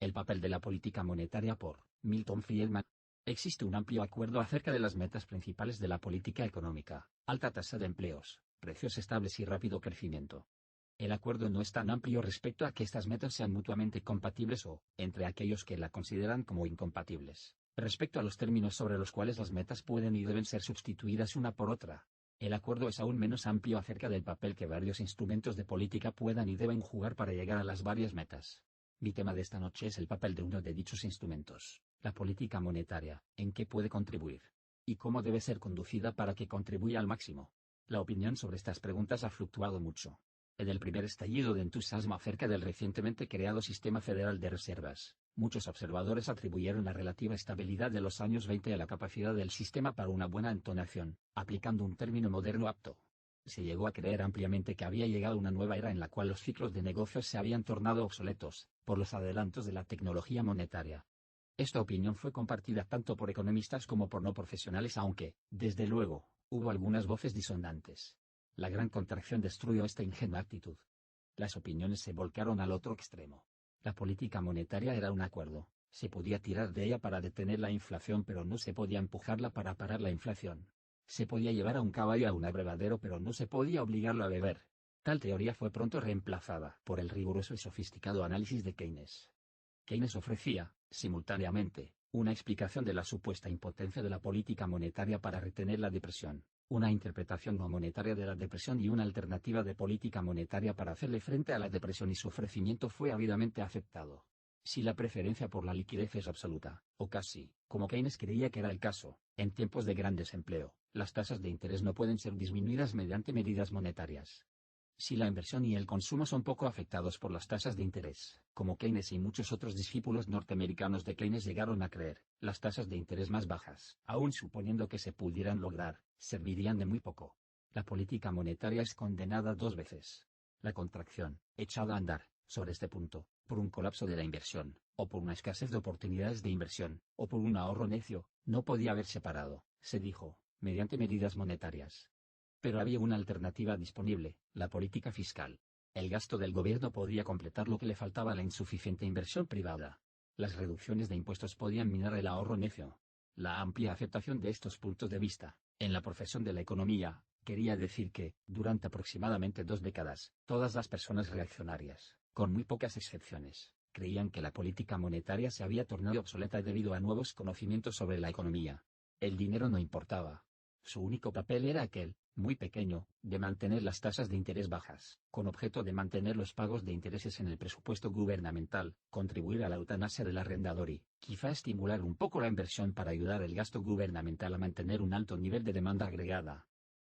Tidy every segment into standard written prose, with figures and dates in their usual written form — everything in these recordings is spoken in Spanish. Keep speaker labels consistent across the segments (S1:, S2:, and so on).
S1: El papel de la política monetaria por Milton Friedman. Existe un amplio acuerdo acerca de las metas principales de la política económica: alta tasa de empleos, precios estables y rápido crecimiento. El acuerdo no es tan amplio respecto a que estas metas sean mutuamente compatibles o, entre aquellos que la consideran como incompatibles, respecto a los términos sobre los cuales las metas pueden y deben ser sustituidas una por otra. El acuerdo es aún menos amplio acerca del papel que varios instrumentos de política puedan y deben jugar para llegar a las varias metas. Mi tema de esta noche es el papel de uno de dichos instrumentos, la política monetaria, en qué puede contribuir, y cómo debe ser conducida para que contribuya al máximo. La opinión sobre estas preguntas ha fluctuado mucho. En el primer estallido de entusiasmo acerca del recientemente creado Sistema Federal de Reservas, muchos observadores atribuyeron la relativa estabilidad de los años 20 a la capacidad del sistema para una buena entonación, aplicando un término moderno apto. Se llegó a creer ampliamente que había llegado una nueva era en la cual los ciclos de negocios se habían tornado obsoletos, por los adelantos de la tecnología monetaria. Esta opinión fue compartida tanto por economistas como por no profesionales, aunque, desde luego, hubo algunas voces disonantes. La gran contracción destruyó esta ingenua actitud. Las opiniones se volcaron al otro extremo. La política monetaria era un acuerdo, se podía tirar de ella para detener la inflación, pero no se podía empujarla para parar la inflación. Se podía llevar a un caballo a un abrevadero, pero no se podía obligarlo a beber. Tal teoría fue pronto reemplazada por el riguroso y sofisticado análisis de Keynes. Keynes ofrecía, simultáneamente, una explicación de la supuesta impotencia de la política monetaria para retener la depresión, una interpretación no monetaria de la depresión y una alternativa de política monetaria para hacerle frente a la depresión, y su ofrecimiento fue ávidamente aceptado. Si la preferencia por la liquidez es absoluta, o casi, como Keynes creía que era el caso, en tiempos de gran desempleo, las tasas de interés no pueden ser disminuidas mediante medidas monetarias. Si la inversión y el consumo son poco afectados por las tasas de interés, como Keynes y muchos otros discípulos norteamericanos de Keynes llegaron a creer, las tasas de interés más bajas, aun suponiendo que se pudieran lograr, servirían de muy poco. La política monetaria es condenada dos veces. La contracción, echada a andar, sobre este punto, por un colapso de la inversión, o por una escasez de oportunidades de inversión, o por un ahorro necio, no podía haberse parado, se dijo, mediante medidas monetarias. Pero había una alternativa disponible: la política fiscal. El gasto del gobierno podía completar lo que le faltaba a la insuficiente inversión privada. Las reducciones de impuestos podían minar el ahorro necio. La amplia aceptación de estos puntos de vista, en la profesión de la economía, quería decir que, durante aproximadamente 2 décadas, todas las personas reaccionarias, con muy pocas excepciones, creían que la política monetaria se había tornado obsoleta debido a nuevos conocimientos sobre la economía. El dinero no importaba. Su único papel era aquel, muy pequeño, de mantener las tasas de interés bajas, con objeto de mantener los pagos de intereses en el presupuesto gubernamental, contribuir a la eutanasia del arrendador y, quizá, estimular un poco la inversión para ayudar el gasto gubernamental a mantener un alto nivel de demanda agregada.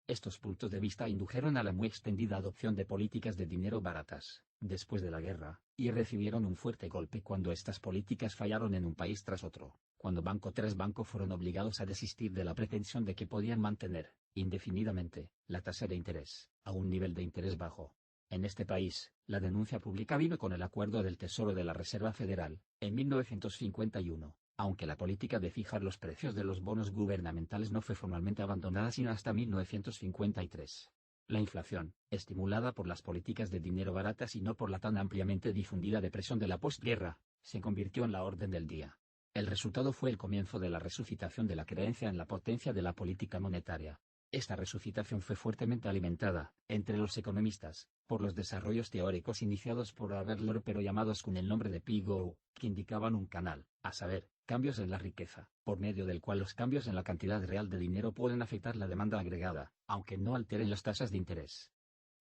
S1: Estos puntos de vista indujeron a la muy extendida adopción de políticas de dinero baratas, después de la guerra, y recibieron un fuerte golpe cuando estas políticas fallaron en un país tras otro, cuando banco tras banco fueron obligados a desistir de la pretensión de que podían mantener, indefinidamente, la tasa de interés, a un nivel de interés bajo. En este país, la denuncia pública vino con el acuerdo del Tesoro de la Reserva Federal, en 1951. Aunque la política de fijar los precios de los bonos gubernamentales no fue formalmente abandonada sino hasta 1953. La inflación, estimulada por las políticas de dinero baratas y no por la tan ampliamente difundida depresión de la postguerra, se convirtió en la orden del día. El resultado fue el comienzo de la resucitación de la creencia en la potencia de la política monetaria. Esta resucitación fue fuertemente alimentada, entre los economistas, por los desarrollos teóricos iniciados por Albert, pero llamados con el nombre de PIGO, que indicaban un canal, a saber, cambios en la riqueza, por medio del cual los cambios en la cantidad real de dinero pueden afectar la demanda agregada, aunque no alteren las tasas de interés.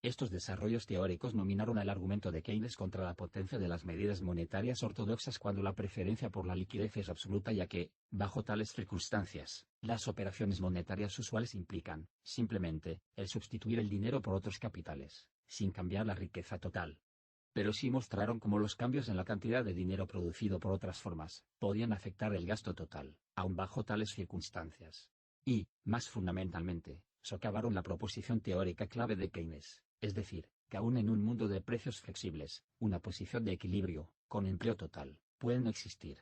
S1: Estos desarrollos teóricos nominaron al argumento de Keynes contra la potencia de las medidas monetarias ortodoxas cuando la preferencia por la liquidez es absoluta, ya que, bajo tales circunstancias, las operaciones monetarias usuales implican, simplemente, el sustituir el dinero por otros capitales, sin cambiar la riqueza total. Pero sí mostraron cómo los cambios en la cantidad de dinero producido por otras formas podían afectar el gasto total, aun bajo tales circunstancias. Y, más fundamentalmente, socavaron la proposición teórica clave de Keynes, es decir, que aun en un mundo de precios flexibles, una posición de equilibrio, con empleo total, puede no existir.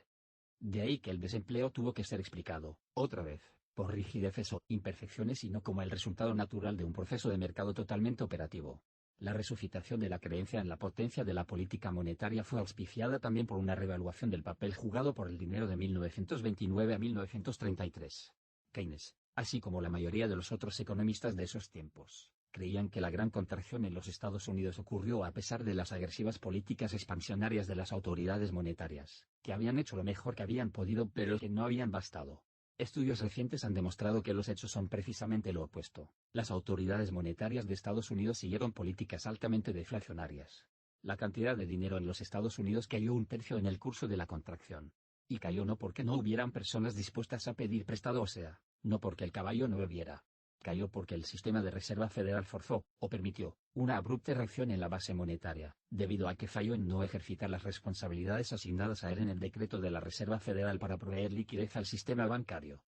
S1: De ahí que el desempleo tuvo que ser explicado, otra vez, por rigideces o imperfecciones y no como el resultado natural de un proceso de mercado totalmente operativo. La resucitación de la creencia en la potencia de la política monetaria fue auspiciada también por una revaluación del papel jugado por el dinero de 1929 a 1933. Keynes, así como la mayoría de los otros economistas de esos tiempos, creían que la gran contracción en los Estados Unidos ocurrió a pesar de las agresivas políticas expansionarias de las autoridades monetarias, que habían hecho lo mejor que habían podido pero que no habían bastado. Estudios recientes han demostrado que los hechos son precisamente lo opuesto. Las autoridades monetarias de Estados Unidos siguieron políticas altamente deflacionarias. La cantidad de dinero en los Estados Unidos cayó un tercio en el curso de la contracción. Y cayó no porque no hubieran personas dispuestas a pedir prestado, o sea, no porque el caballo no bebiera. Cayó porque el sistema de Reserva Federal forzó, o permitió, una abrupta reacción en la base monetaria, debido a que falló en no ejercitar las responsabilidades asignadas a él en el decreto de la Reserva Federal para proveer liquidez al sistema bancario.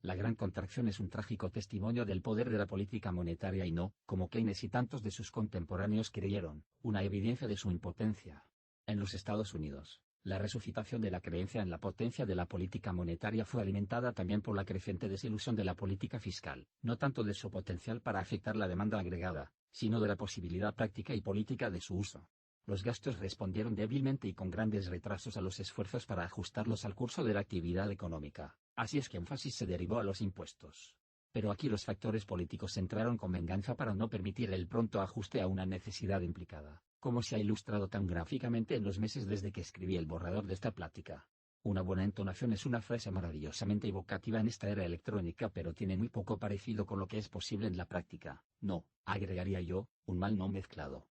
S1: La gran contracción es un trágico testimonio del poder de la política monetaria y no, como Keynes y tantos de sus contemporáneos creyeron, una evidencia de su impotencia. En los Estados Unidos, la resucitación de la creencia en la potencia de la política monetaria fue alimentada también por la creciente desilusión de la política fiscal, no tanto de su potencial para afectar la demanda agregada, sino de la posibilidad práctica y política de su uso. Los gastos respondieron débilmente y con grandes retrasos a los esfuerzos para ajustarlos al curso de la actividad económica, así es que énfasis se derivó a los impuestos. Pero aquí los factores políticos entraron con venganza para no permitir el pronto ajuste a una necesidad implicada, como se ha ilustrado tan gráficamente en los meses desde que escribí el borrador de esta plática. Una buena entonación es una frase maravillosamente evocativa en esta era electrónica, pero tiene muy poco parecido con lo que es posible en la práctica. No, agregaría yo, un mal no mezclado.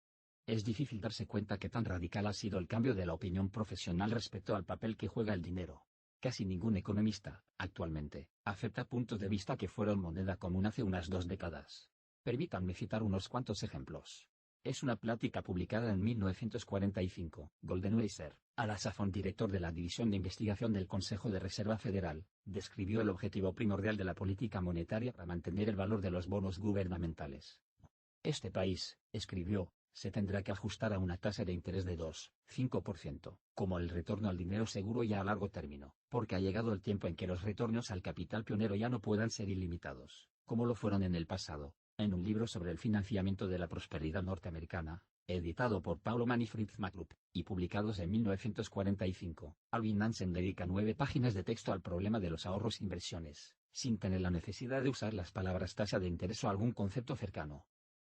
S1: Es difícil darse cuenta que tan radical ha sido el cambio de la opinión profesional respecto al papel que juega el dinero. Casi ningún economista, actualmente, acepta puntos de vista que fueron moneda común hace unas 2 décadas. Permítanme citar unos cuantos ejemplos. Es una plática publicada en 1945. Goldenweiser, a la sazón director de la División de Investigación del Consejo de Reserva Federal, describió el objetivo primordial de la política monetaria para mantener el valor de los bonos gubernamentales. Este país, escribió, se tendrá que ajustar a una tasa de interés de 2,5%, como el retorno al dinero seguro y a largo término, porque ha llegado el tiempo en que los retornos al capital pionero ya no puedan ser ilimitados, como lo fueron en el pasado. En un libro sobre el financiamiento de la prosperidad norteamericana, editado por Paulo Mann y Fritz McClure, y publicados en 1945, Alvin Nansen dedica 9 páginas de texto al problema de los ahorros e inversiones, sin tener la necesidad de usar las palabras tasa de interés o algún concepto cercano.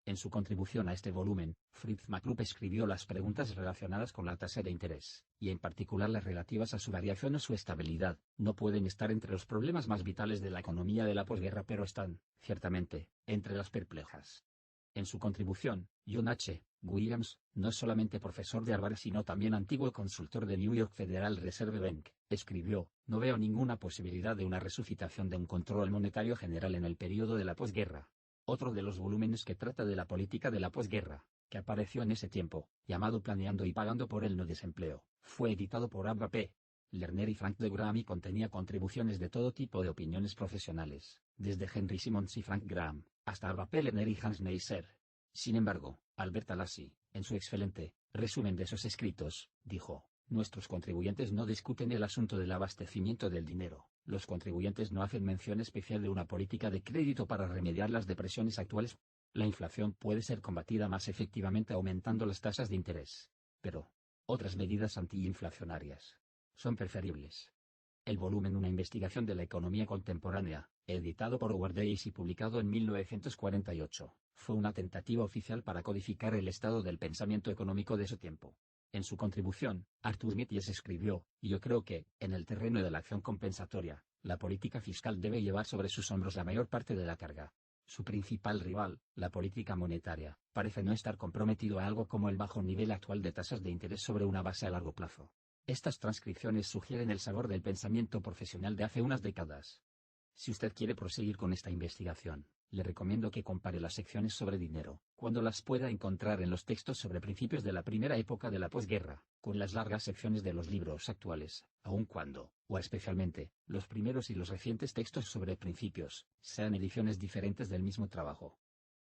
S1: En su contribución a este volumen, Fritz McClure escribió las preguntas relacionadas con la tasa de interés, y en particular las relativas a su variación o su estabilidad, no pueden estar entre los problemas más vitales de la economía de la posguerra, pero están, ciertamente, entre las perplejas. En su contribución, John H. Williams, no es solamente profesor de Harvard sino también antiguo consultor de New York Federal Reserve Bank, escribió, no veo ninguna posibilidad de una resucitación de un control monetario general en el período de la posguerra. Otro de los volúmenes que trata de la política de la posguerra, que apareció en ese tiempo, llamado Planeando y pagando por el no desempleo, fue editado por Abba P. Lerner y Frank de Graham y contenía contribuciones de todo tipo de opiniones profesionales, desde Henry Simmons y Frank Graham, hasta Abba P. Lerner y Hans Neisser. Sin embargo, Albert Alassi, en su excelente resumen de esos escritos, dijo, nuestros contribuyentes no discuten el asunto del abastecimiento del dinero. Los contribuyentes no hacen mención especial de una política de crédito para remediar las depresiones actuales. La inflación puede ser combatida más efectivamente aumentando las tasas de interés. Pero, otras medidas antiinflacionarias son preferibles. El volumen Una investigación de la economía contemporánea, editado por Howard Davis y publicado en 1948, fue una tentativa oficial para codificar el estado del pensamiento económico de su tiempo. En su contribución, Arthur Mitties escribió, yo creo que, en el terreno de la acción compensatoria, la política fiscal debe llevar sobre sus hombros la mayor parte de la carga. Su principal rival, la política monetaria, parece no estar comprometido a algo como el bajo nivel actual de tasas de interés sobre una base a largo plazo. Estas transcripciones sugieren el sabor del pensamiento profesional de hace unas décadas. Si usted quiere proseguir con esta investigación, le recomiendo que compare las secciones sobre dinero, cuando las pueda encontrar en los textos sobre principios de la primera época de la posguerra, con las largas secciones de los libros actuales, aun cuando, o especialmente, los primeros y los recientes textos sobre principios, sean ediciones diferentes del mismo trabajo.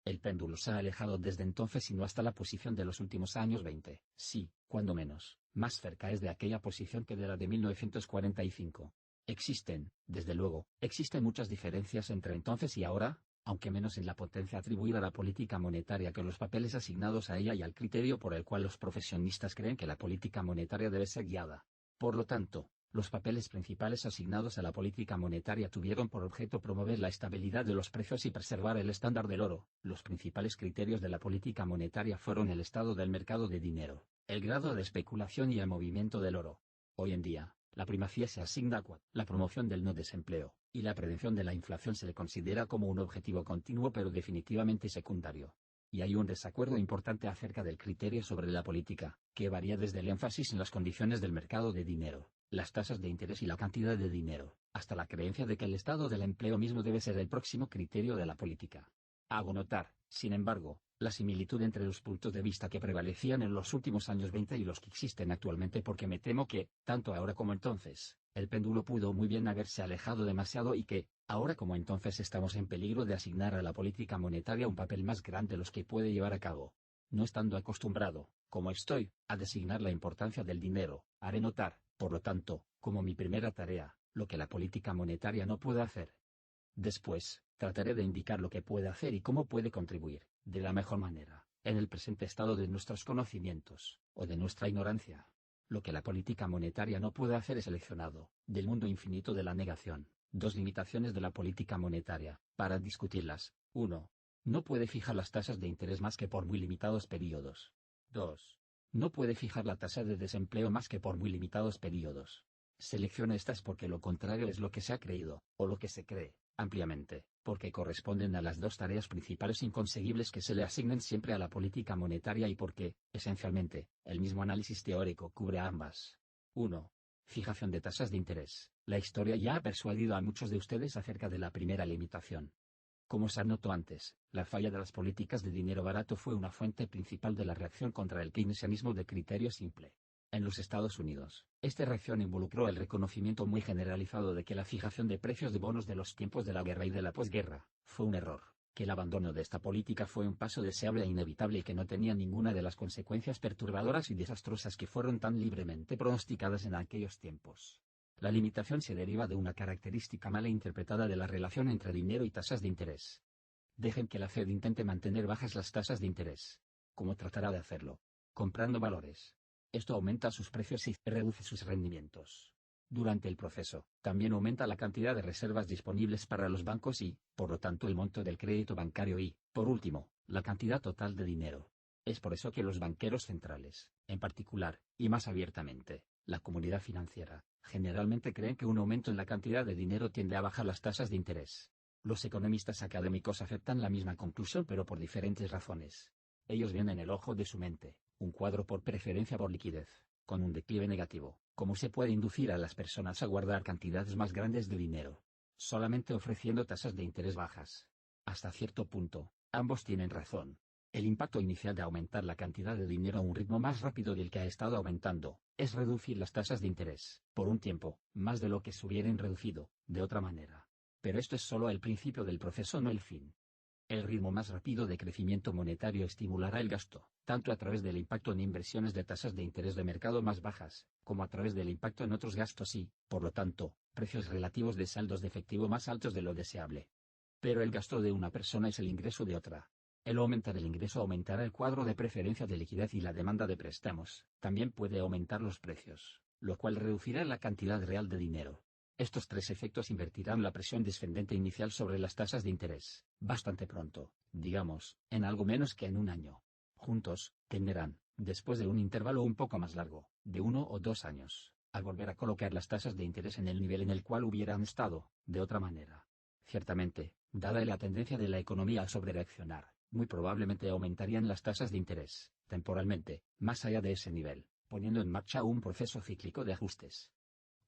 S1: El péndulo se ha alejado desde entonces y no hasta la posición de los últimos años 20, sí, cuando menos, más cerca es de aquella posición que de la de 1945. Existen, desde luego, existen muchas diferencias entre entonces y ahora, aunque menos en la potencia atribuida a la política monetaria que los papeles asignados a ella y al criterio por el cual los profesionistas creen que la política monetaria debe ser guiada. Por lo tanto, los papeles principales asignados a la política monetaria tuvieron por objeto promover la estabilidad de los precios y preservar el estándar del oro. Los principales criterios de la política monetaria fueron el estado del mercado de dinero, el grado de especulación y el movimiento del oro. Hoy en día, la primacía se asigna a la promoción del no desempleo, y la prevención de la inflación se le considera como un objetivo continuo pero definitivamente secundario. Y hay un desacuerdo importante acerca del criterio sobre la política, que varía desde el énfasis en las condiciones del mercado de dinero, las tasas de interés y la cantidad de dinero, hasta la creencia de que el estado del empleo mismo debe ser el próximo criterio de la política. Hago notar, sin embargo, la similitud entre los puntos de vista que prevalecían en los últimos años 20 y los que existen actualmente porque me temo que, tanto ahora como entonces, el péndulo pudo muy bien haberse alejado demasiado y que, ahora como entonces estamos en peligro de asignar a la política monetaria un papel más grande de los que puede llevar a cabo. No estando acostumbrado, como estoy, a designar la importancia del dinero, haré notar, por lo tanto, como mi primera tarea, lo que la política monetaria no puede hacer. Después, trataré de indicar lo que puede hacer y cómo puede contribuir, de la mejor manera, en el presente estado de nuestros conocimientos, o de nuestra ignorancia. Lo que la política monetaria no puede hacer es seleccionado, del mundo infinito de la negación, dos limitaciones de la política monetaria, para discutirlas. 1. No puede fijar las tasas de interés más que por muy limitados periodos. 2. No puede fijar la tasa de desempleo más que por muy limitados periodos. Selecciona estas porque lo contrario es lo que se ha creído, o lo que se cree, ampliamente, porque corresponden a las dos tareas principales inconseguibles que se le asignen siempre a la política monetaria y porque, esencialmente, el mismo análisis teórico cubre a ambas. 1. Fijación de tasas de interés. La historia ya ha persuadido a muchos de ustedes acerca de la primera limitación. Como se anotó antes, la falla de las políticas de dinero barato fue una fuente principal de la reacción contra el keynesianismo de criterio simple. En los Estados Unidos, esta reacción involucró el reconocimiento muy generalizado de que la fijación de precios de bonos de los tiempos de la guerra y de la posguerra fue un error, que el abandono de esta política fue un paso deseable e inevitable y que no tenía ninguna de las consecuencias perturbadoras y desastrosas que fueron tan libremente pronosticadas en aquellos tiempos. La limitación se deriva de una característica mal interpretada de la relación entre dinero y tasas de interés. Dejen que la Fed intente mantener bajas las tasas de interés. ¿Cómo tratará de hacerlo? Comprando valores. Esto aumenta sus precios y reduce sus rendimientos. Durante el proceso, también aumenta la cantidad de reservas disponibles para los bancos y, por lo tanto, el monto del crédito bancario y, por último, la cantidad total de dinero. Es por eso que los banqueros centrales, en particular, y más abiertamente, la comunidad financiera, generalmente creen que un aumento en la cantidad de dinero tiende a bajar las tasas de interés. Los economistas académicos aceptan la misma conclusión pero por diferentes razones. Ellos ven en el ojo de su mente un cuadro por preferencia por liquidez, con un declive negativo. ¿Cómo se puede inducir a las personas a guardar cantidades más grandes de dinero? Solamente ofreciendo tasas de interés bajas. Hasta cierto punto, ambos tienen razón. El impacto inicial de aumentar la cantidad de dinero a un ritmo más rápido del que ha estado aumentando, es reducir las tasas de interés, por un tiempo, más de lo que se hubieran reducido, de otra manera. Pero esto es solo el principio del proceso, no el fin. El ritmo más rápido de crecimiento monetario estimulará el gasto, tanto a través del impacto en inversiones de tasas de interés de mercado más bajas, como a través del impacto en otros gastos y, por lo tanto, precios relativos de saldos de efectivo más altos de lo deseable. Pero el gasto de una persona es el ingreso de otra. El aumentar el ingreso aumentará el cuadro de preferencia de liquidez y la demanda de préstamos. También puede aumentar los precios, lo cual reducirá la cantidad real de dinero. Estos tres efectos invertirán la presión descendente inicial sobre las tasas de interés, bastante pronto, digamos, en algo menos que en un año. Juntos, tenderán, después de un intervalo un poco más largo, de 1 o 2 años, a volver a colocar las tasas de interés en el nivel en el cual hubieran estado, de otra manera. Ciertamente, dada la tendencia de la economía a sobrereaccionar, muy probablemente aumentarían las tasas de interés, temporalmente, más allá de ese nivel, poniendo en marcha un proceso cíclico de ajustes.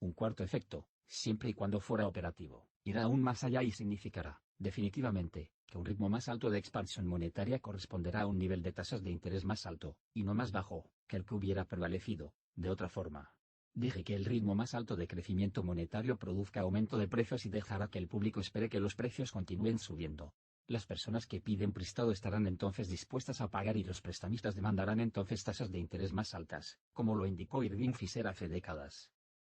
S1: Un cuarto efecto, siempre y cuando fuera operativo, irá aún más allá y significará, definitivamente, que un ritmo más alto de expansión monetaria corresponderá a un nivel de tasas de interés más alto, y no más bajo, que el que hubiera prevalecido, de otra forma. Dije que el ritmo más alto de crecimiento monetario produzca aumento de precios y dejará que el público espere que los precios continúen subiendo. Las personas que piden prestado estarán entonces dispuestas a pagar y los prestamistas demandarán entonces tasas de interés más altas, como lo indicó Irving Fisher hace décadas.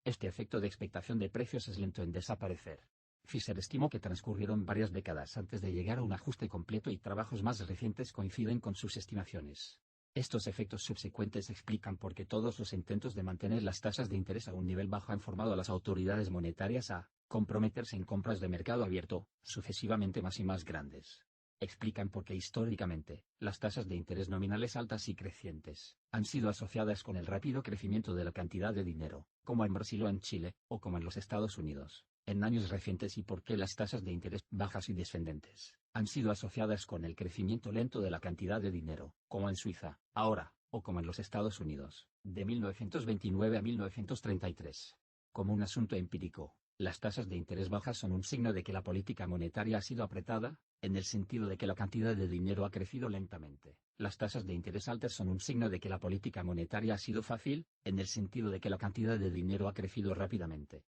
S1: Este efecto de expectación de precios es lento en desaparecer. Fisher estimó que transcurrieron varias décadas antes de llegar a un ajuste completo y trabajos más recientes coinciden con sus estimaciones. Estos efectos subsecuentes explican por qué todos los intentos de mantener las tasas de interés a un nivel bajo han formado a las autoridades monetarias a comprometerse en compras de mercado abierto, sucesivamente más y más grandes. Explican por qué históricamente, las tasas de interés nominales altas y crecientes, han sido asociadas con el rápido crecimiento de la cantidad de dinero, como en Brasil o en Chile, o como en los Estados Unidos, en años recientes y por qué las tasas de interés bajas y descendentes, han sido asociadas con el crecimiento lento de la cantidad de dinero, como en Suiza, ahora, o como en los Estados Unidos, de 1929 a 1933. Como un asunto empírico, las tasas de interés bajas son un signo de que la política monetaria ha sido apretada, en el sentido de que la cantidad de dinero ha crecido lentamente. Las tasas de interés altas son un signo de que la política monetaria ha sido fácil, en el sentido de que la cantidad de dinero ha crecido rápidamente.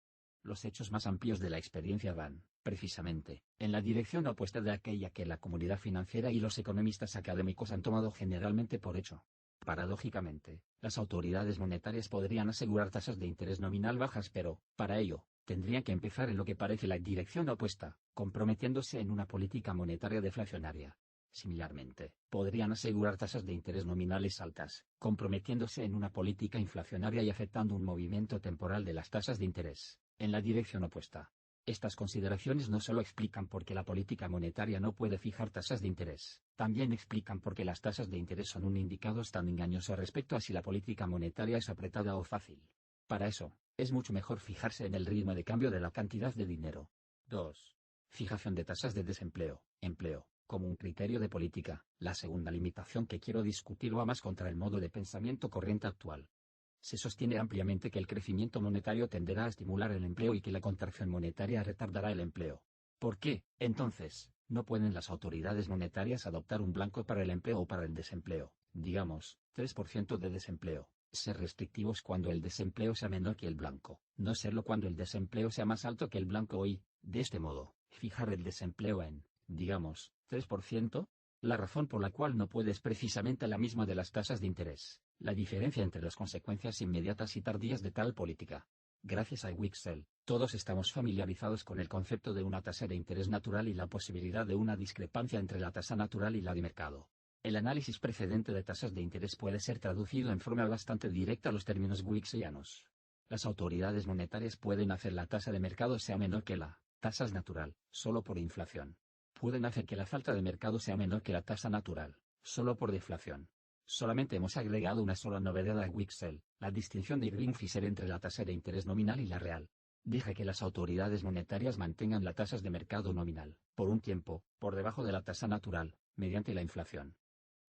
S1: Los hechos más amplios de la experiencia van, precisamente, en la dirección opuesta de aquella que la comunidad financiera y los economistas académicos han tomado generalmente por hecho. Paradójicamente, las autoridades monetarias podrían asegurar tasas de interés nominal bajas, pero, para ello, tendrían que empezar en lo que parece la dirección opuesta, comprometiéndose en una política monetaria deflacionaria. Similarmente, podrían asegurar tasas de interés nominales altas, comprometiéndose en una política inflacionaria y aceptando un movimiento temporal de las tasas de interés, en la dirección opuesta. Estas consideraciones no solo explican por qué la política monetaria no puede fijar tasas de interés, también explican por qué las tasas de interés son un indicador tan engañoso respecto a si la política monetaria es apretada o fácil. Para eso, es mucho mejor fijarse en el ritmo de cambio de la cantidad de dinero. 2. Fijación de tasas de desempleo, empleo, como un criterio de política. La segunda limitación que quiero discutir va más contra el modo de pensamiento corriente actual. Se sostiene ampliamente que el crecimiento monetario tenderá a estimular el empleo y que la contracción monetaria retardará el empleo. ¿Por qué, entonces, no pueden las autoridades monetarias adoptar un blanco para el empleo o para el desempleo, digamos, 3% de desempleo, ser restrictivos cuando el desempleo sea menor que el blanco, no serlo cuando el desempleo sea más alto que el blanco y, de este modo, fijar el desempleo en, digamos, 3%? La razón por la cual no puede es precisamente la misma de las tasas de interés, la diferencia entre las consecuencias inmediatas y tardías de tal política. Gracias a Wicksell, todos estamos familiarizados con el concepto de una tasa de interés natural y la posibilidad de una discrepancia entre la tasa natural y la de mercado. El análisis precedente de tasas de interés puede ser traducido en forma bastante directa a los términos wicksianos. Las autoridades monetarias pueden hacer la tasa de mercado sea menor que la tasa natural, solo por inflación. Pueden hacer que la falta de mercado sea menor que la tasa natural, solo por deflación. Solamente hemos agregado una sola novedad a Wicksell, la distinción de Irving Fisher entre la tasa de interés nominal y la real. Dije que las autoridades monetarias mantengan las tasas de mercado nominal, por un tiempo, por debajo de la tasa natural, mediante la inflación.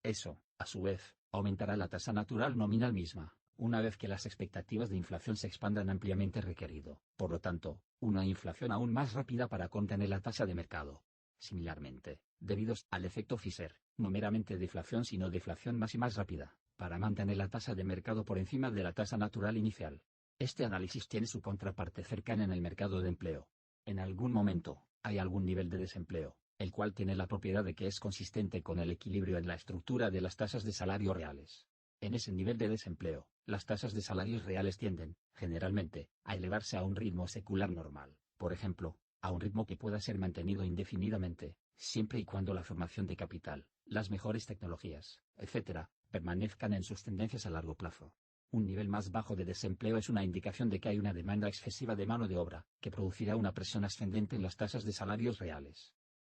S1: Eso, a su vez, aumentará la tasa natural nominal misma, una vez que las expectativas de inflación se expandan ampliamente requerido, por lo tanto, una inflación aún más rápida para contener la tasa de mercado. Similarmente, debido al efecto Fisher, no meramente deflación sino deflación más y más rápida, para mantener la tasa de mercado por encima de la tasa natural inicial. Este análisis tiene su contraparte cercana en el mercado de empleo. En algún momento, hay algún nivel de desempleo, el cual tiene la propiedad de que es consistente con el equilibrio en la estructura de las tasas de salario reales. En ese nivel de desempleo, las tasas de salarios reales tienden, generalmente, a elevarse a un ritmo secular normal, por ejemplo, a un ritmo que pueda ser mantenido indefinidamente, siempre y cuando la formación de capital, las mejores tecnologías, etc., permanezcan en sus tendencias a largo plazo. Un nivel más bajo de desempleo es una indicación de que hay una demanda excesiva de mano de obra, que producirá una presión ascendente en las tasas de salarios reales.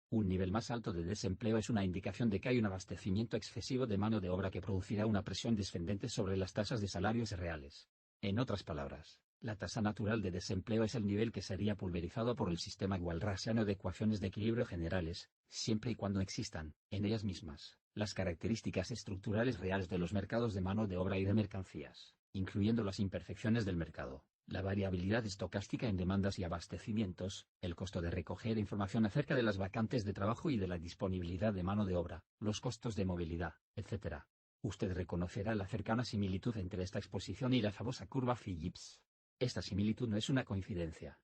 S1: Un nivel más alto de desempleo es una indicación de que hay un abastecimiento excesivo de mano de obra que producirá una presión descendente sobre las tasas de salarios reales. En otras palabras, la tasa natural de desempleo es el nivel que sería pulverizado por el sistema walrasiano de ecuaciones de equilibrio generales, siempre y cuando existan, en ellas mismas, las características estructurales reales de los mercados de mano de obra y de mercancías, incluyendo las imperfecciones del mercado, la variabilidad estocástica en demandas y abastecimientos, el costo de recoger información acerca de las vacantes de trabajo y de la disponibilidad de mano de obra, los costos de movilidad, etc. Usted reconocerá la cercana similitud entre esta exposición y la famosa curva Phillips. Esta similitud no es una coincidencia.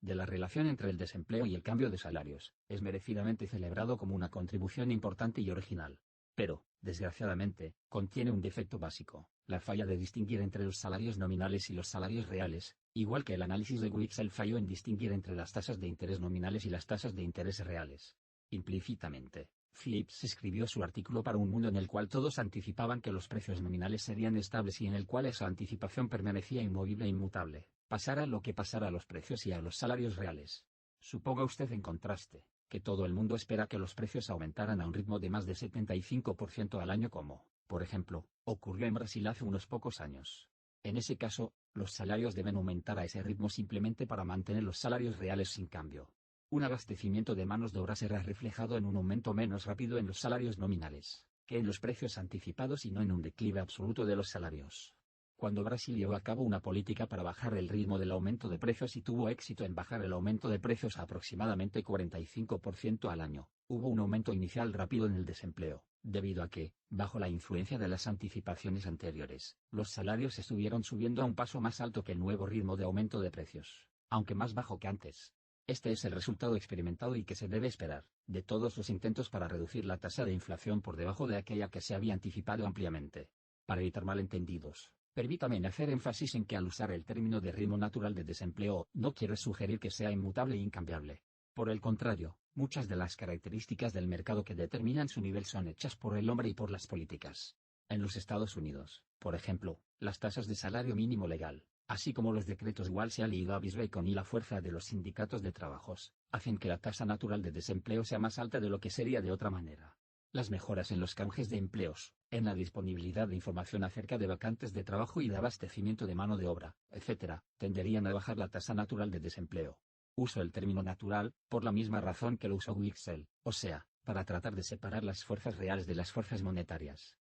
S1: De la relación entre el desempleo y el cambio de salarios, es merecidamente celebrado como una contribución importante y original. Pero, desgraciadamente, contiene un defecto básico, la falla de distinguir entre los salarios nominales y los salarios reales, Igual que el análisis de Wixell falló en distinguir entre las tasas de interés nominales y las tasas de interés reales. Implícitamente, Phillips escribió su artículo para un mundo en el cual todos anticipaban que los precios nominales serían estables y en el cual esa anticipación permanecía inmovible e inmutable, pasara lo que pasara a los precios y a los salarios reales. Suponga usted en contraste, que todo el mundo espera que los precios aumentaran a un ritmo de más de 75% al año como, por ejemplo, ocurrió en Brasil hace unos pocos años. En ese caso, los salarios deben aumentar a ese ritmo simplemente para mantener los salarios reales sin cambio. Un abastecimiento de manos de obra será reflejado en un aumento menos rápido en los salarios nominales, que en los precios anticipados y no en un declive absoluto de los salarios. Cuando Brasil llevó a cabo una política para bajar el ritmo del aumento de precios y tuvo éxito en bajar el aumento de precios a aproximadamente 45% al año, hubo un aumento inicial rápido en el desempleo, debido a que, bajo la influencia de las anticipaciones anteriores, los salarios estuvieron subiendo a un paso más alto que el nuevo ritmo de aumento de precios, aunque más bajo que antes. Este es el resultado experimentado y que se debe esperar, de todos los intentos para reducir la tasa de inflación por debajo de aquella que se había anticipado ampliamente. Para evitar malentendidos, permítame hacer énfasis en que al usar el término de ritmo natural de desempleo, no quiere sugerir que sea inmutable e incambiable. Por el contrario, muchas de las características del mercado que determinan su nivel son hechas por el hombre y por las políticas. En los Estados Unidos, por ejemplo, las tasas de salario mínimo legal, así como los decretos Walsh-Allen y Davis-Bacon y la fuerza de los sindicatos de trabajos, hacen que la tasa natural de desempleo sea más alta de lo que sería de otra manera. Las mejoras en los canjes de empleos, en la disponibilidad de información acerca de vacantes de trabajo y de abastecimiento de mano de obra, etc., tenderían a bajar la tasa natural de desempleo. Uso el término natural, por la misma razón que lo usó Wixell, o sea, para tratar de separar las fuerzas reales de las fuerzas monetarias.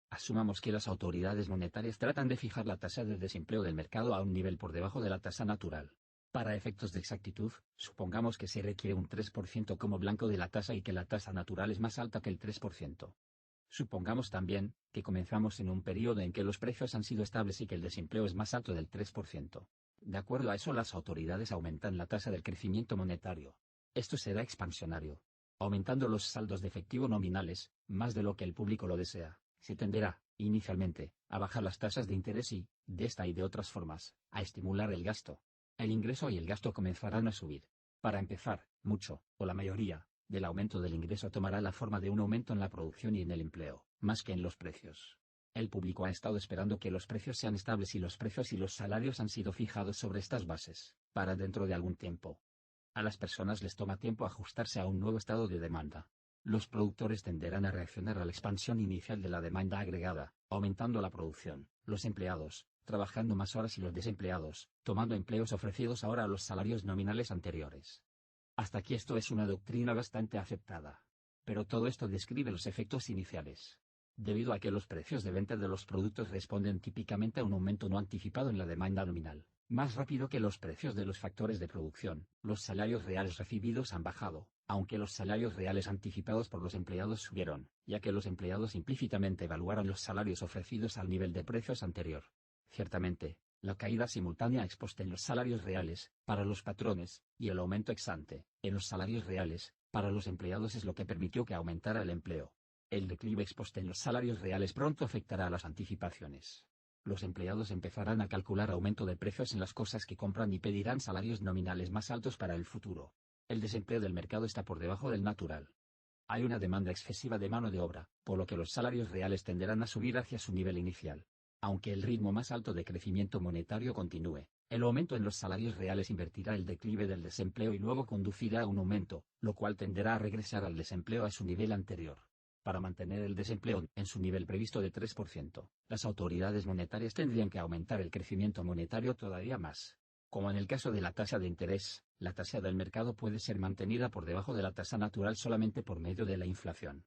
S1: Asumamos que las autoridades monetarias tratan de fijar la tasa de desempleo del mercado a un nivel por debajo de la tasa natural. Para efectos de exactitud, supongamos que se requiere un 3% como blanco de la tasa y que la tasa natural es más alta que el 3%. Supongamos también, que comenzamos en un periodo en que los precios han sido estables y que el desempleo es más alto del 3%. De acuerdo a eso, las autoridades aumentan la tasa del crecimiento monetario. Esto será expansionario. Aumentando los saldos de efectivo nominales, más de lo que el público lo desea, se tenderá, inicialmente, a bajar las tasas de interés y, de esta y de otras formas, a estimular el gasto. El ingreso y el gasto comenzarán a subir. Para empezar, mucho, o la mayoría, del aumento del ingreso tomará la forma de un aumento en la producción y en el empleo, más que en los precios. El público ha estado esperando que los precios sean estables y los precios y los salarios han sido fijados sobre estas bases, para dentro de algún tiempo. A las personas les toma tiempo ajustarse a un nuevo estado de demanda. Los productores tenderán a reaccionar a la expansión inicial de la demanda agregada, aumentando la producción, los empleados, trabajando más horas y los desempleados, tomando empleos ofrecidos ahora a los salarios nominales anteriores. Hasta aquí esto es una doctrina bastante aceptada. Pero todo esto describe los efectos iniciales. Debido a que los precios de venta de los productos responden típicamente a un aumento no anticipado en la demanda nominal, más rápido que los precios de los factores de producción, los salarios reales recibidos han bajado, aunque los salarios reales anticipados por los empleados subieron, ya que los empleados implícitamente evaluaron los salarios ofrecidos al nivel de precios anterior. Ciertamente, la caída simultánea exposta en los salarios reales, para los patrones, y el aumento ex ante, en los salarios reales, para los empleados es lo que permitió que aumentara el empleo. El declive exposta en los salarios reales pronto afectará a las anticipaciones. Los empleados empezarán a calcular aumento de precios en las cosas que compran y pedirán salarios nominales más altos para el futuro. El desempleo del mercado está por debajo del natural. Hay una demanda excesiva de mano de obra, por lo que los salarios reales tenderán a subir hacia su nivel inicial. Aunque el ritmo más alto de crecimiento monetario continúe, el aumento en los salarios reales invertirá el declive del desempleo y luego conducirá a un aumento, lo cual tenderá a regresar al desempleo a su nivel anterior. Para mantener el desempleo en su nivel previsto de 3%, las autoridades monetarias tendrían que aumentar el crecimiento monetario todavía más. Como en el caso de la tasa de interés, la tasa del mercado puede ser mantenida por debajo de la tasa natural solamente por medio de la inflación.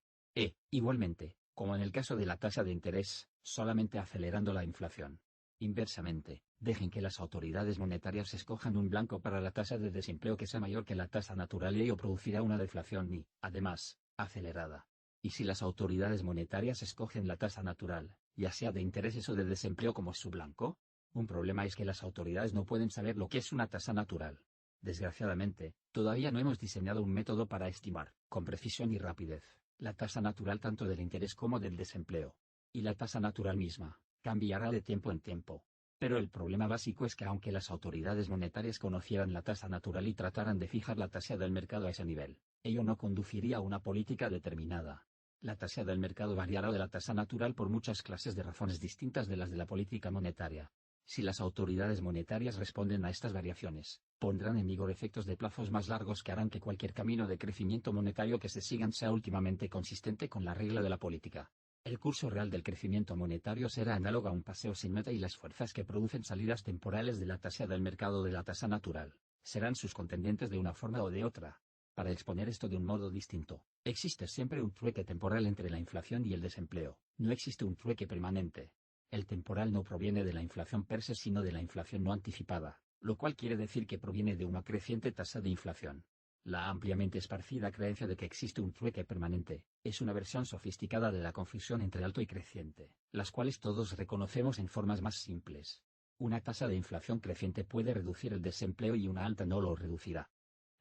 S1: Igualmente, como en el caso de la tasa de interés, solamente acelerando la inflación. Inversamente, dejen que las autoridades monetarias escojan un blanco para la tasa de desempleo que sea mayor que la tasa natural y ello producirá una deflación y, además, acelerada. Y si las autoridades monetarias escogen la tasa natural, ya sea de intereses o de desempleo como su blanco, un problema es que las autoridades no pueden saber lo que es una tasa natural. Desgraciadamente, todavía no hemos diseñado un método para estimar, con precisión y rapidez, la tasa natural tanto del interés como del desempleo. Y la tasa natural misma, cambiará de tiempo en tiempo. Pero el problema básico es que aunque las autoridades monetarias conocieran la tasa natural y trataran de fijar la tasa del mercado a ese nivel, ello no conduciría a una política determinada. La tasa del mercado variará de la tasa natural por muchas clases de razones distintas de las de la política monetaria. Si las autoridades monetarias responden a estas variaciones, pondrán en vigor efectos de plazos más largos que harán que cualquier camino de crecimiento monetario que se sigan sea últimamente consistente con la regla de la política. El curso real del crecimiento monetario será análogo a un paseo sin meta y las fuerzas que producen salidas temporales de la tasa del mercado de la tasa natural, serán sus contendientes de una forma o de otra. Para exponer esto de un modo distinto, existe siempre un trueque temporal entre la inflación y el desempleo, no existe un trueque permanente. El temporal no proviene de la inflación per se sino de la inflación no anticipada, lo cual quiere decir que proviene de una creciente tasa de inflación. La ampliamente esparcida creencia de que existe un trueque permanente, es una versión sofisticada de la confusión entre alto y creciente, las cuales todos reconocemos en formas más simples. Una tasa de inflación creciente puede reducir el desempleo y una alta no lo reducirá.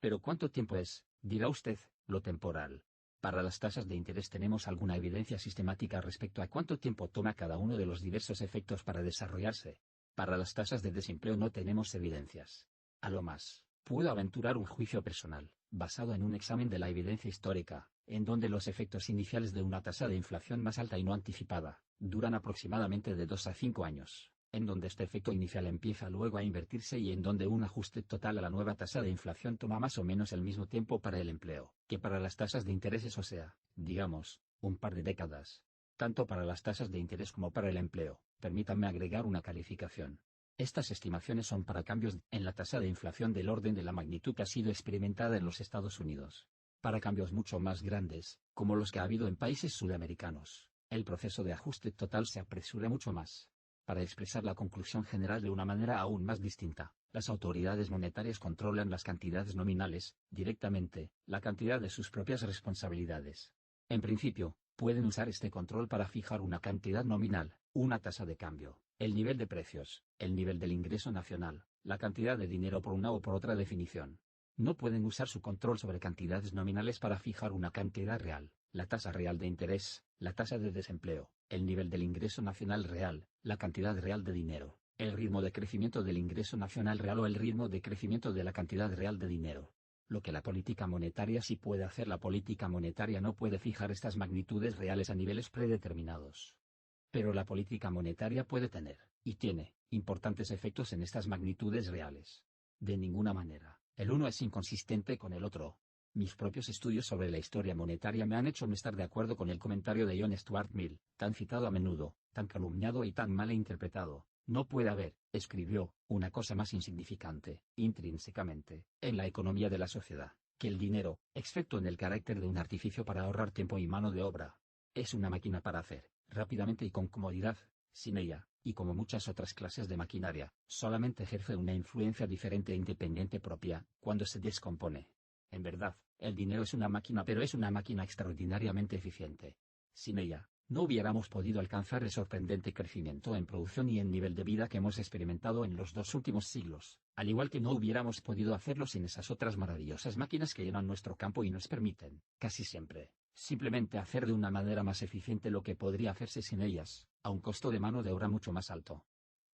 S1: Pero ¿cuánto tiempo es, dirá usted, lo temporal? Para las tasas de interés tenemos alguna evidencia sistemática respecto a cuánto tiempo toma cada uno de los diversos efectos para desarrollarse. Para las tasas de desempleo no tenemos evidencias. A lo más, puedo aventurar un juicio personal, basado en un examen de la evidencia histórica, en donde los efectos iniciales de una tasa de inflación más alta y no anticipada, duran aproximadamente de 2 a 5 años, en donde este efecto inicial empieza luego a invertirse y en donde un ajuste total a la nueva tasa de inflación toma más o menos el mismo tiempo para el empleo, que para las tasas de intereses, o sea, digamos, un par de décadas. Tanto para las tasas de interés como para el empleo, permítanme agregar una calificación. Estas estimaciones son para cambios en la tasa de inflación del orden de la magnitud que ha sido experimentada en los Estados Unidos. Para cambios mucho más grandes, como los que ha habido en países sudamericanos, el proceso de ajuste total se apresura mucho más. Para expresar la conclusión general de una manera aún más distinta, las autoridades monetarias controlan las cantidades nominales, directamente, la cantidad de sus propias responsabilidades. En principio, pueden usar este control para fijar una cantidad nominal, una tasa de cambio, el nivel de precios, el nivel del ingreso nacional, la cantidad de dinero por una o por otra definición. No pueden usar su control sobre cantidades nominales para fijar una cantidad real, la tasa real de interés, la tasa de desempleo, el nivel del ingreso nacional real, la cantidad real de dinero, el ritmo de crecimiento del ingreso nacional real o el ritmo de crecimiento de la cantidad real de dinero. Lo que la política monetaria sí puede hacer, la política monetaria no puede fijar estas magnitudes reales a niveles predeterminados. Pero la política monetaria puede tener, y tiene, importantes efectos en estas magnitudes reales. De ninguna manera, el uno es inconsistente con el otro. Mis propios estudios sobre la historia monetaria me han hecho no estar de acuerdo con el comentario de John Stuart Mill, tan citado a menudo, tan calumniado y tan mal interpretado. No puede haber, escribió, una cosa más insignificante, intrínsecamente, en la economía de la sociedad, que el dinero, excepto en el carácter de un artificio para ahorrar tiempo y mano de obra. Es una máquina para hacer, rápidamente y con comodidad. Sin ella, y como muchas otras clases de maquinaria, solamente ejerce una influencia diferente e independiente propia, cuando se descompone. En verdad, el dinero es una máquina, pero es una máquina extraordinariamente eficiente. Sin ella, no hubiéramos podido alcanzar el sorprendente crecimiento en producción y en nivel de vida que hemos experimentado en los 2 últimos siglos, al igual que no hubiéramos podido hacerlo sin esas otras maravillosas máquinas que llenan nuestro campo y nos permiten, casi siempre, simplemente hacer de una manera más eficiente lo que podría hacerse sin ellas, a un costo de mano de obra mucho más alto.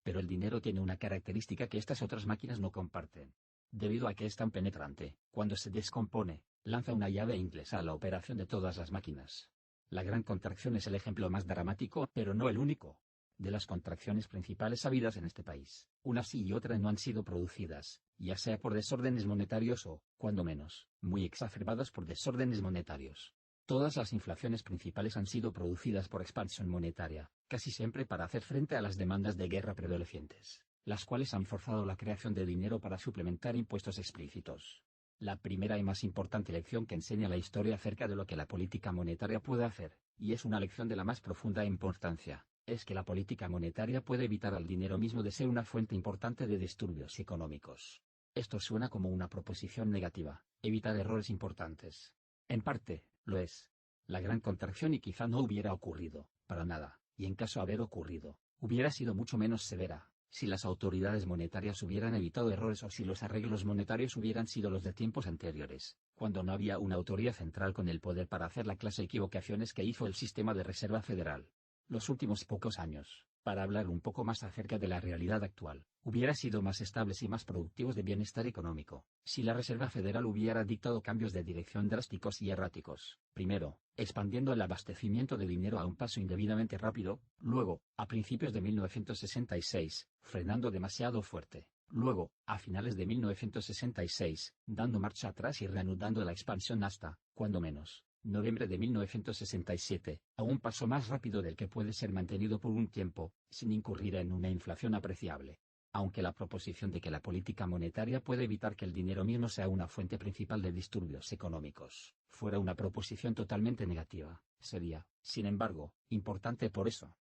S1: Pero el dinero tiene una característica que estas otras máquinas no comparten. Debido a que es tan penetrante, cuando se descompone, lanza una llave inglesa a la operación de todas las máquinas. La gran contracción es el ejemplo más dramático, pero no el único. De las contracciones principales habidas en este país, una sí y otra no han sido producidas, ya sea por desórdenes monetarios o, cuando menos, muy exacerbadas por desórdenes monetarios. Todas las inflaciones principales han sido producidas por expansión monetaria, casi siempre para hacer frente a las demandas de guerra prevalecientes, las cuales han forzado la creación de dinero para suplementar impuestos explícitos. La primera y más importante lección que enseña la historia acerca de lo que la política monetaria puede hacer, y es una lección de la más profunda importancia, es que la política monetaria puede evitar al dinero mismo de ser una fuente importante de disturbios económicos. Esto suena como una proposición negativa, evitar errores importantes. En parte, lo es. La gran contracción y quizá no hubiera ocurrido, para nada, y en caso de haber ocurrido, hubiera sido mucho menos severa, si las autoridades monetarias hubieran evitado errores o si los arreglos monetarios hubieran sido los de tiempos anteriores, cuando no había una autoridad central con el poder para hacer la clase de equivocaciones que hizo el sistema de Reserva Federal. Los últimos pocos años, Para hablar un poco más acerca de la realidad actual, hubiera sido más estables y más productivos de bienestar económico, si la Reserva Federal hubiera dictado cambios de dirección drásticos y erráticos. Primero, expandiendo el abastecimiento de dinero a un paso indebidamente rápido, luego, a principios de 1966, frenando demasiado fuerte. Luego, a finales de 1966, dando marcha atrás y reanudando la expansión hasta, cuando menos, noviembre de 1967, a un paso más rápido del que puede ser mantenido por un tiempo, sin incurrir en una inflación apreciable. Aunque la proposición de que la política monetaria puede evitar que el dinero mismo sea una fuente principal de disturbios económicos, fuera una proposición totalmente negativa, sería, sin embargo, importante por eso.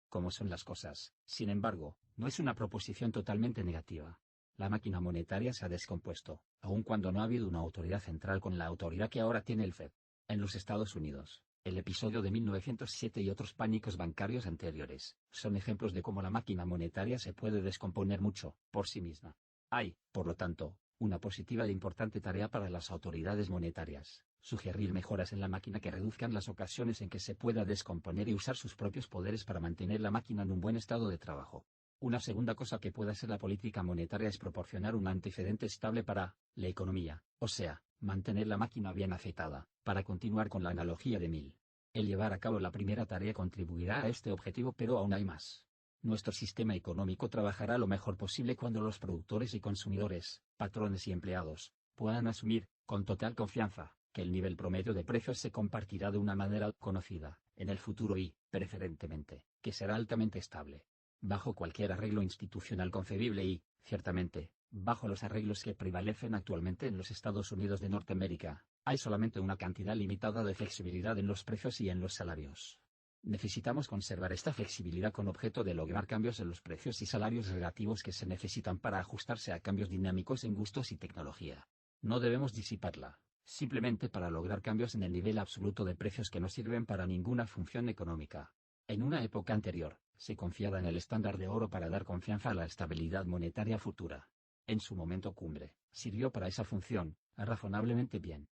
S1: Como son las cosas, sin embargo, no es una proposición totalmente negativa. La máquina monetaria se ha descompuesto, aun cuando no ha habido una autoridad central con la autoridad que ahora tiene el Fed. En los Estados Unidos, el episodio de 1907 y otros pánicos bancarios anteriores, son ejemplos de cómo la máquina monetaria se puede descomponer mucho, por sí misma. Hay, por lo tanto, una positiva e importante tarea para las autoridades monetarias: sugerir mejoras en la máquina que reduzcan las ocasiones en que se pueda descomponer y usar sus propios poderes para mantener la máquina en un buen estado de trabajo. Una segunda cosa que puede hacer la política monetaria es proporcionar un antecedente estable para la economía, o sea, mantener la máquina bien aceitada. Para continuar con la analogía de Mill, el llevar a cabo la primera tarea contribuirá a este objetivo, pero aún hay más. Nuestro sistema económico trabajará lo mejor posible cuando los productores y consumidores, patrones y empleados, puedan asumir, con total confianza, que el nivel promedio de precios se compartirá de una manera conocida, en el futuro y, preferentemente, que será altamente estable. Bajo cualquier arreglo institucional concebible y, ciertamente, bajo los arreglos que prevalecen actualmente en los Estados Unidos de Norteamérica, hay solamente una cantidad limitada de flexibilidad en los precios y en los salarios. Necesitamos conservar esta flexibilidad con objeto de lograr cambios en los precios y salarios relativos que se necesitan para ajustarse a cambios dinámicos en gustos y tecnología. No debemos disiparla, simplemente para lograr cambios en el nivel absoluto de precios que no sirven para ninguna función económica. En una época anterior, se confiaba en el estándar de oro para dar confianza a la estabilidad monetaria futura. En su momento cumbre, sirvió para esa función, razonablemente bien.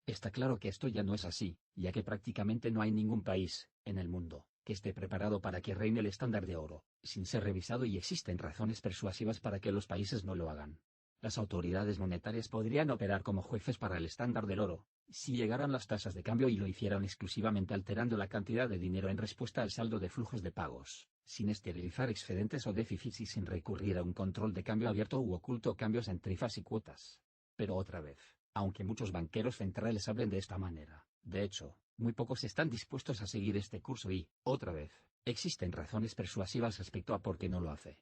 S1: Está claro que esto ya no es así, ya que prácticamente no hay ningún país, en el mundo, que esté preparado para que reine el estándar de oro, sin ser revisado, y existen razones persuasivas para que los países no lo hagan. Las autoridades monetarias podrían operar como jueces para el estándar del oro, si llegaran las tasas de cambio y lo hicieran exclusivamente alterando la cantidad de dinero en respuesta al saldo de flujos de pagos, sin esterilizar excedentes o déficits y sin recurrir a un control de cambio abierto u oculto o cambios en tarifas y cuotas. Pero otra vez, aunque muchos banqueros centrales hablen de esta manera, de hecho, muy pocos están dispuestos a seguir este curso y, otra vez, existen razones persuasivas respecto a por qué no lo hace.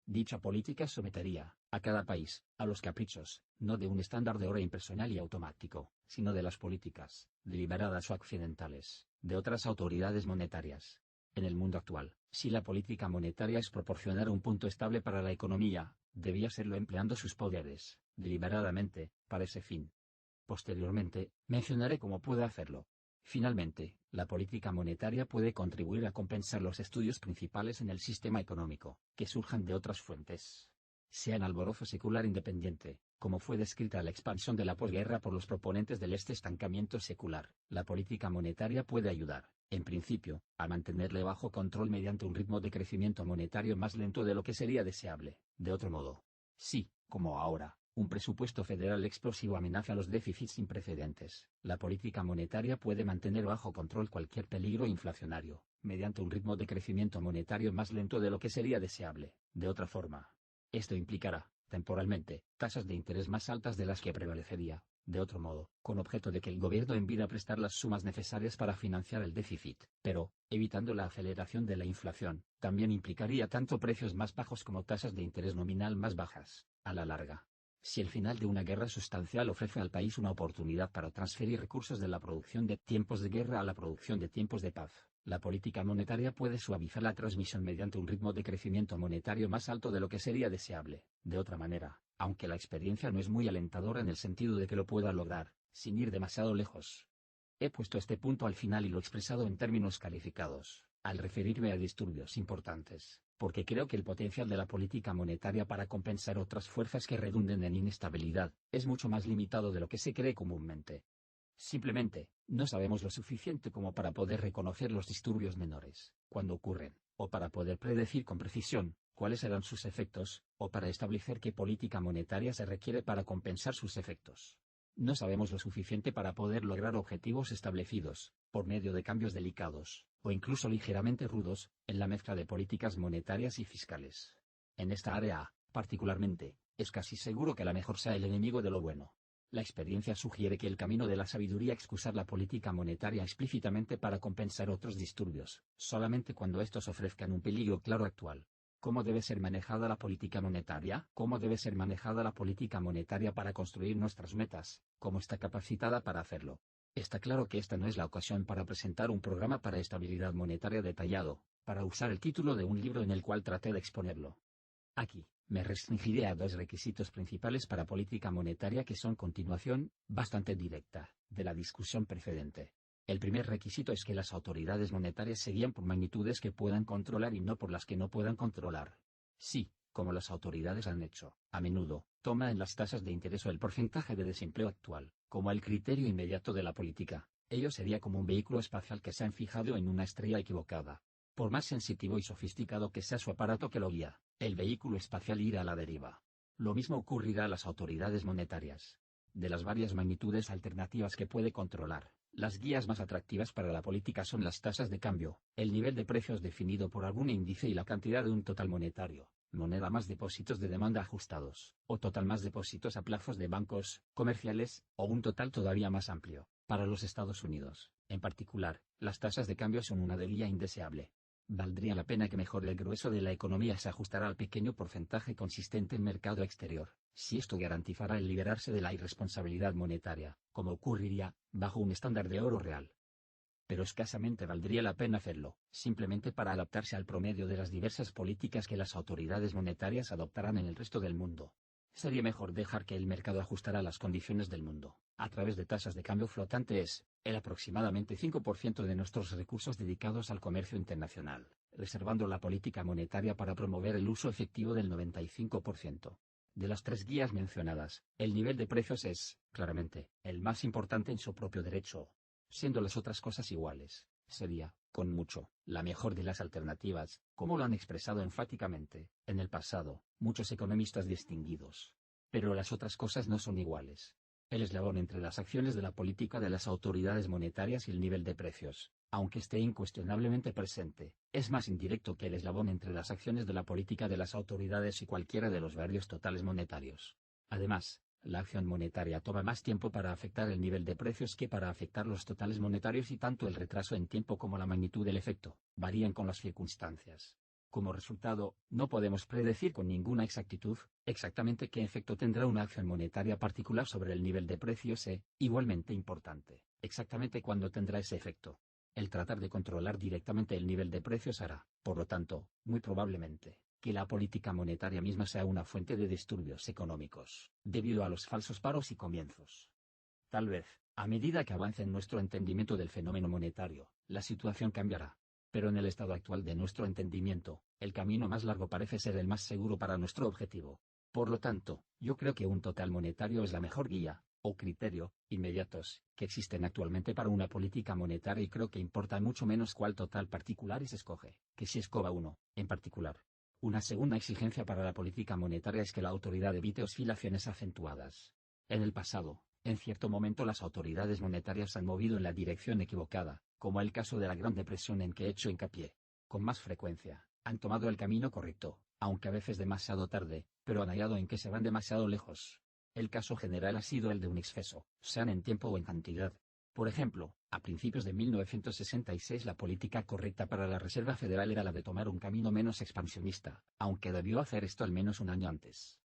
S1: Dicha política sometería a cada país a los caprichos, no de un estándar de oro impersonal y automático, sino de las políticas, deliberadas o accidentales, de otras autoridades monetarias. En el mundo actual, si la política monetaria es proporcionar un punto estable para la economía, debía serlo empleando sus poderes, deliberadamente, para ese fin. Posteriormente, mencionaré cómo puede hacerlo. Finalmente, la política monetaria puede contribuir a compensar los estudios principales en el sistema económico, que surjan de otras fuentes. Sean alborozo secular independiente, como fue descrita la expansión de la posguerra por los proponentes del estancamiento secular. La política monetaria puede ayudar, en principio, a mantenerle bajo control mediante un ritmo de crecimiento monetario más lento de lo que sería deseable. De otro modo, sí, como ahora, un presupuesto federal explosivo amenaza los déficits sin precedentes, la política monetaria puede mantener bajo control cualquier peligro inflacionario, mediante un ritmo de crecimiento monetario más lento de lo que sería deseable. De otra forma, esto implicará, temporalmente, tasas de interés más altas de las que prevalecería, de otro modo, con objeto de que el gobierno envíe a prestar las sumas necesarias para financiar el déficit, pero, evitando la aceleración de la inflación, también implicaría tanto precios más bajos como tasas de interés nominal más bajas, a la larga. Si el final de una guerra sustancial ofrece al país una oportunidad para transferir recursos de la producción de tiempos de guerra a la producción de tiempos de paz, la política monetaria puede suavizar la transmisión mediante un ritmo de crecimiento monetario más alto de lo que sería deseable. De otra manera, aunque la experiencia no es muy alentadora en el sentido de que lo pueda lograr, sin ir demasiado lejos. He puesto este punto al final y lo he expresado en términos calificados, al referirme a disturbios importantes, porque creo que el potencial de la política monetaria para compensar otras fuerzas que redunden en inestabilidad, es mucho más limitado de lo que se cree comúnmente. Simplemente, no sabemos lo suficiente como para poder reconocer los disturbios menores, cuando ocurren. o para poder predecir con precisión cuáles serán sus efectos, o para establecer qué política monetaria se requiere para compensar sus efectos. No sabemos lo suficiente para poder lograr objetivos establecidos, por medio de cambios delicados, o incluso ligeramente rudos, en la mezcla de políticas monetarias y fiscales. En esta área, particularmente, es casi seguro que la mejor sea el enemigo de lo bueno. La experiencia sugiere que el camino de la sabiduría es usar la política monetaria explícitamente para compensar otros disturbios, solamente cuando estos ofrezcan un peligro claro actual. ¿Cómo debe ser manejada la política monetaria? ¿Cómo debe ser manejada la política monetaria para construir nuestras metas? ¿Cómo está capacitada para hacerlo? Está claro que esta no es la ocasión para presentar un programa para estabilidad monetaria detallado, para usar el título de un libro en el cual traté de exponerlo. Aquí, me restringiré a dos requisitos principales para política monetaria que son continuación, bastante directa, de la discusión precedente. El primer requisito es que las autoridades monetarias se guían por magnitudes que puedan controlar y no por las que no puedan controlar. Sí, como las autoridades han hecho, a menudo, toma en las tasas de interés o el porcentaje de desempleo actual, como el criterio inmediato de la política. Ello sería como un vehículo espacial que se ha fijado en una estrella equivocada. Por más sensitivo y sofisticado que sea su aparato que lo guía, el vehículo espacial irá a la deriva. Lo mismo ocurrirá a las autoridades monetarias. De las varias magnitudes alternativas que puede controlar, las guías más atractivas para la política son las tasas de cambio, el nivel de precios definido por algún índice y la cantidad de un total monetario, moneda más depósitos de demanda ajustados, o total más depósitos a plazos de bancos comerciales, o un total todavía más amplio. Para los Estados Unidos, en particular, las tasas de cambio son una delicia indeseable. Valdría la pena que mejor el grueso de la economía se ajustara al pequeño porcentaje consistente en mercado exterior, si esto garantizara el liberarse de la irresponsabilidad monetaria, como ocurriría, bajo un estándar de oro real. Pero escasamente valdría la pena hacerlo, simplemente para adaptarse al promedio de las diversas políticas que las autoridades monetarias adoptarán en el resto del mundo. Sería mejor dejar que el mercado ajustara las condiciones del mundo, a través de tasas de cambio flotantes, el aproximadamente 5% de nuestros recursos dedicados al comercio internacional, reservando la política monetaria para promover el uso efectivo del 95%. De las tres guías mencionadas, el nivel de precios es, claramente, el más importante en su propio derecho. Siendo las otras cosas iguales, sería, con mucho, la mejor de las alternativas, como lo han expresado enfáticamente, en el pasado, muchos economistas distinguidos. Pero las otras cosas no son iguales. El eslabón entre las acciones de la política de las autoridades monetarias y el nivel de precios, aunque esté incuestionablemente presente, es más indirecto que el eslabón entre las acciones de la política de las autoridades y cualquiera de los varios totales monetarios. Además, la acción monetaria toma más tiempo para afectar el nivel de precios que para afectar los totales monetarios y tanto el retraso en tiempo como la magnitud del efecto, varían con las circunstancias. Como resultado, no podemos predecir con ninguna exactitud, exactamente qué efecto tendrá una acción monetaria particular sobre el nivel de precios e, igualmente importante, exactamente cuándo tendrá ese efecto. El tratar de controlar directamente el nivel de precios hará, por lo tanto, muy probablemente, que la política monetaria misma sea una fuente de disturbios económicos, debido a los falsos paros y comienzos. Tal vez, a medida que avance en nuestro entendimiento del fenómeno monetario, la situación cambiará. Pero en el estado actual de nuestro entendimiento, el camino más largo parece ser el más seguro para nuestro objetivo. Por lo tanto, yo creo que un total monetario es la mejor guía, o criterio, inmediatos, que existen actualmente para una política monetaria y creo que importa mucho menos cuál total particular se escoge, que si escoja uno, en particular. Una segunda exigencia para la política monetaria es que la autoridad evite oscilaciones acentuadas. En el pasado, en cierto momento las autoridades monetarias han movido en la dirección equivocada, como el caso de la Gran Depresión en que he hecho hincapié. Con más frecuencia, han tomado el camino correcto, aunque a veces demasiado tarde, pero han hallado en que se van demasiado lejos. El caso general ha sido el de un exceso, sean en tiempo o en cantidad. Por ejemplo, a principios de 1966 la política correcta para la Reserva Federal era la de tomar un camino menos expansionista, aunque debió hacer esto al menos un año antes.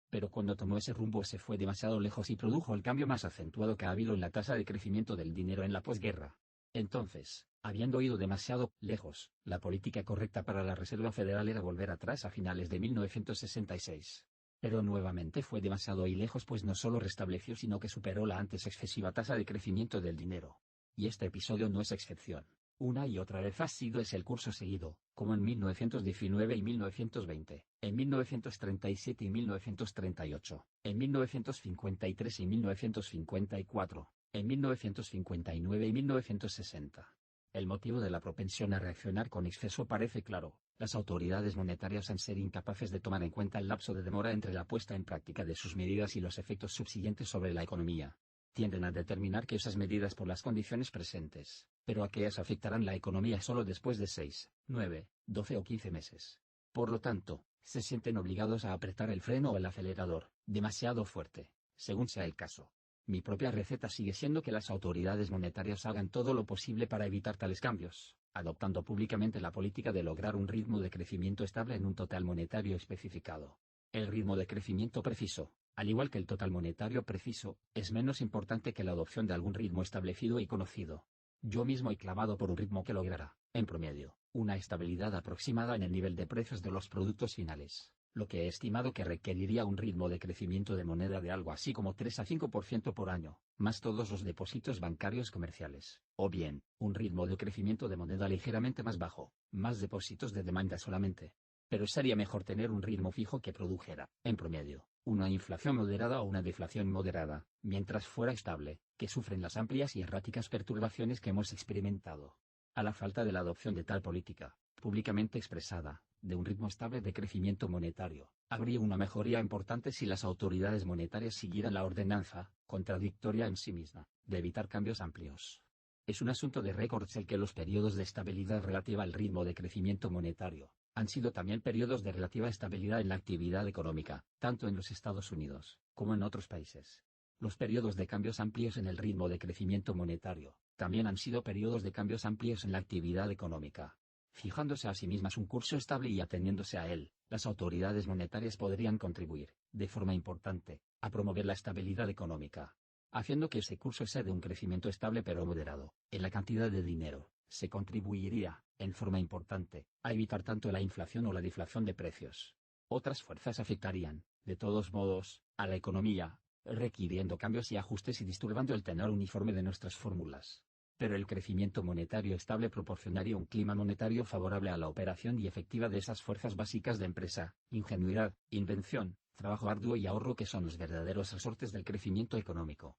S1: Pero cuando tomó ese rumbo se fue demasiado lejos y produjo el cambio más acentuado que ha habido en la tasa de crecimiento del dinero en la posguerra. Entonces, habiendo ido demasiado lejos, la política correcta para la Reserva Federal era volver atrás a finales de 1966. Pero nuevamente fue demasiado y lejos pues no solo restableció sino que superó la antes excesiva tasa de crecimiento del dinero. Y este episodio no es excepción. Una y otra vez ha sido ese el curso seguido, como en 1919 y 1920, en 1937 y 1938, en 1953 y 1954, en 1959 y 1960. El motivo de la propensión a reaccionar con exceso parece claro: las autoridades monetarias han ser incapaces de tomar en cuenta el lapso de demora entre la puesta en práctica de sus medidas y los efectos subsiguientes sobre la economía. Tienden a determinar que esas medidas por las condiciones presentes, pero aquellas afectarán la economía solo después de 6, 9, 12 o 15 meses. Por lo tanto, se sienten obligados a apretar el freno o el acelerador, demasiado fuerte, según sea el caso. Mi propia receta sigue siendo que las autoridades monetarias hagan todo lo posible para evitar tales cambios, adoptando públicamente la política de lograr un ritmo de crecimiento estable en un total monetario especificado. El ritmo de crecimiento preciso, al igual que el total monetario preciso, es menos importante que la adopción de algún ritmo establecido y conocido. Yo mismo he clamado por un ritmo que lograra, en promedio, una estabilidad aproximada en el nivel de precios de los productos finales, lo que he estimado que requeriría un ritmo de crecimiento de moneda de algo así como 3 a 5% por año, más todos los depósitos bancarios comerciales, o bien, un ritmo de crecimiento de moneda ligeramente más bajo, más depósitos de demanda solamente. Pero sería mejor tener un ritmo fijo que produjera, en promedio, una inflación moderada o una deflación moderada, mientras fuera estable, que sufren las amplias y erráticas perturbaciones que hemos experimentado. A la falta de la adopción de tal política, públicamente expresada, de un ritmo estable de crecimiento monetario, habría una mejoría importante si las autoridades monetarias siguieran la ordenanza, contradictoria en sí misma, de evitar cambios amplios. Es un asunto de récords el que los periodos de estabilidad relativa al ritmo de crecimiento monetario han sido también periodos de relativa estabilidad en la actividad económica, tanto en los Estados Unidos, como en otros países. Los periodos de cambios amplios en el ritmo de crecimiento monetario, también han sido periodos de cambios amplios en la actividad económica. Fijándose a sí mismas un curso estable y ateniéndose a él, las autoridades monetarias podrían contribuir, de forma importante, a promover la estabilidad económica, haciendo que ese curso sea de un crecimiento estable pero moderado, en la cantidad de dinero. Se contribuiría, en forma importante, a evitar tanto la inflación o la deflación de precios. Otras fuerzas afectarían, de todos modos, a la economía, requiriendo cambios y ajustes y disturbando el tenor uniforme de nuestras fórmulas. Pero el crecimiento monetario estable proporcionaría un clima monetario favorable a la operación y efectiva de esas fuerzas básicas de empresa, ingenuidad, invención, trabajo arduo y ahorro que son los verdaderos resortes del crecimiento económico.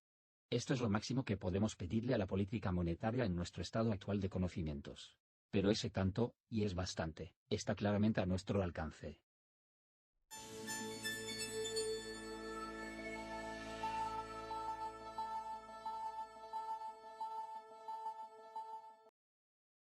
S1: Esto es lo máximo que podemos pedirle a la política monetaria en nuestro estado actual de conocimientos. Pero ese tanto, y es bastante, está claramente a nuestro alcance.